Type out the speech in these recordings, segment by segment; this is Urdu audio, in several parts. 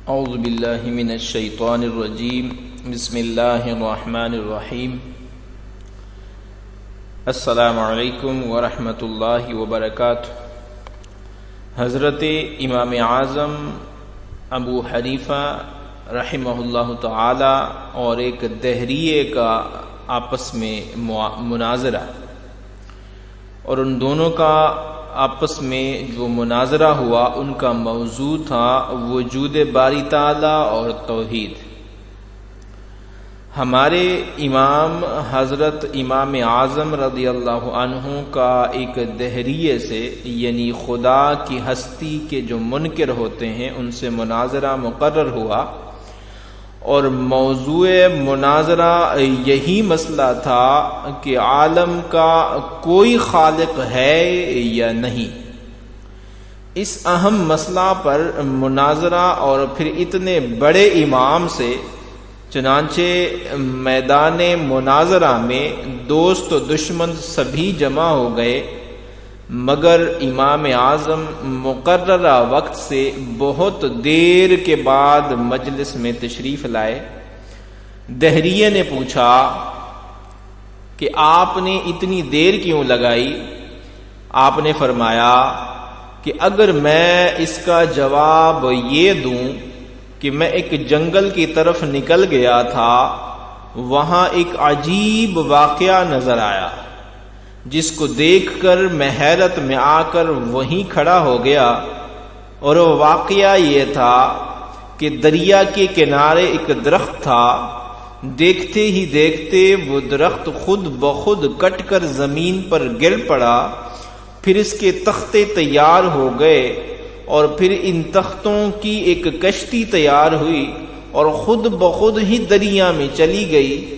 اعوذ باللہ من الشیطان الرجیم بسم اللہ الرحمن الرحیم السلام علیکم ورحمۃ اللہ وبرکاتہ۔ حضرت امام اعظم ابو حنیفہ رحمہ اللہ تعالی اور ایک دہریے کا آپس میں مناظرہ، اور ان دونوں کا آپس میں جو مناظرہ ہوا ان کا موضوع تھا وجود باری تعالیٰ اور توحید۔ ہمارے امام حضرت امام اعظم رضی اللہ عنہ کا ایک دہریے سے، یعنی خدا کی ہستی کے جو منکر ہوتے ہیں، ان سے مناظرہ مقرر ہوا، اور موضوع مناظرہ یہی مسئلہ تھا کہ عالم کا کوئی خالق ہے یا نہیں۔ اس اہم مسئلہ پر مناظرہ، اور پھر اتنے بڑے امام سے، چنانچہ میدان مناظرہ میں دوست و دشمن سبھی جمع ہو گئے، مگر امام اعظم مقررہ وقت سے بہت دیر کے بعد مجلس میں تشریف لائے۔ دہریے نے پوچھا کہ آپ نے اتنی دیر کیوں لگائی؟ آپ نے فرمایا کہ اگر میں اس کا جواب یہ دوں کہ میں ایک جنگل کی طرف نکل گیا تھا، وہاں ایک عجیب واقعہ نظر آیا، جس کو دیکھ کر میں حیرت میں آ کر وہیں کھڑا ہو گیا، اور وہ واقعہ یہ تھا کہ دریا کے کنارے ایک درخت تھا، دیکھتے ہی دیکھتے وہ درخت خود بخود کٹ کر زمین پر گر پڑا، پھر اس کے تختے تیار ہو گئے، اور پھر ان تختوں کی ایک کشتی تیار ہوئی اور خود بخود ہی دریا میں چلی گئی،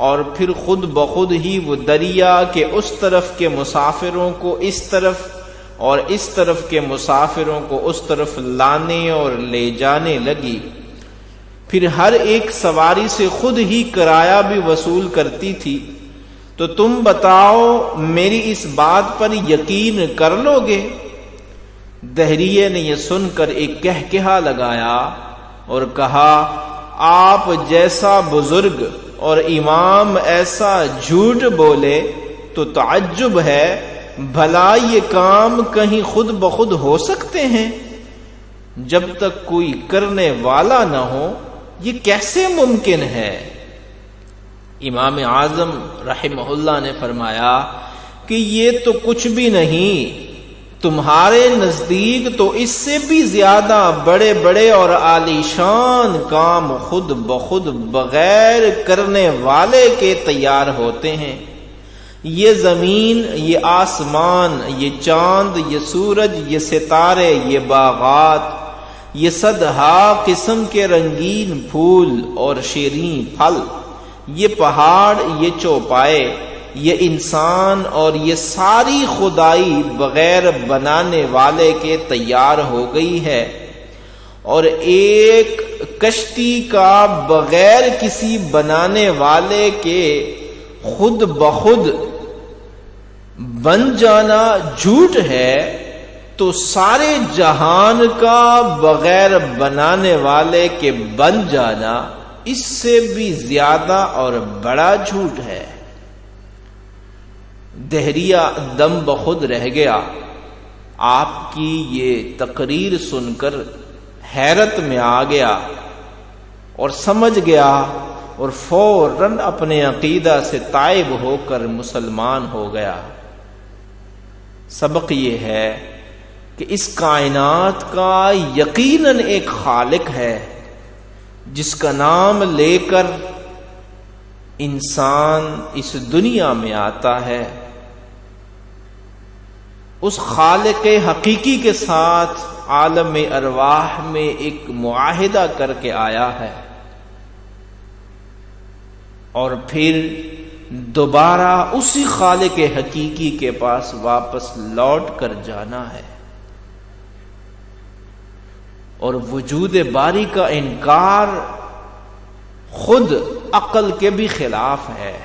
اور پھر خود بخود ہی وہ دریا کے اس طرف کے مسافروں کو اس طرف اور اس طرف کے مسافروں کو اس طرف لانے اور لے جانے لگی، پھر ہر ایک سواری سے خود ہی کرایہ بھی وصول کرتی تھی۔ تو تم بتاؤ، میری اس بات پر یقین کر لو گے؟ دہریے نے یہ سن کر ایک کہکہا لگایا اور کہا، آپ جیسا بزرگ اور امام ایسا جھوٹ بولے تو تعجب ہے، بھلا یہ کام کہیں خود بخود ہو سکتے ہیں؟ جب تک کوئی کرنے والا نہ ہو یہ کیسے ممکن ہے؟ امام اعظم رحمہ اللہ نے فرمایا کہ یہ تو کچھ بھی نہیں، تمہارے نزدیک تو اس سے بھی زیادہ بڑے بڑے اور عالی شان کام خود بخود بغیر کرنے والے کے تیار ہوتے ہیں۔ یہ زمین، یہ آسمان، یہ چاند، یہ سورج، یہ ستارے، یہ باغات، یہ صدہا قسم کے رنگین پھول اور شیریں پھل، یہ پہاڑ، یہ چوپائے، یہ انسان، اور یہ ساری خدائی بغیر بنانے والے کے تیار ہو گئی ہے، اور ایک کشتی کا بغیر کسی بنانے والے کے خود بخود بن جانا جھوٹ ہے، تو سارے جہان کا بغیر بنانے والے کے بن جانا اس سے بھی زیادہ اور بڑا جھوٹ ہے۔ دہریہ دم بخود رہ گیا۔ آپ کی یہ تقریر سن کر حیرت میں آ گیا اور سمجھ گیا، اور فوراً اپنے عقیدہ سے تائب ہو کر مسلمان ہو گیا۔ سبق یہ ہے کہ اس کائنات کا یقیناً ایک خالق ہے، جس کا نام لے کر انسان اس دنیا میں آتا ہے۔ اس خالق حقیقی کے ساتھ عالم ارواح میں ایک معاہدہ کر کے آیا ہے، اور پھر دوبارہ اسی خالق حقیقی کے پاس واپس لوٹ کر جانا ہے۔ اور وجود باری کا انکار خود عقل کے بھی خلاف ہے۔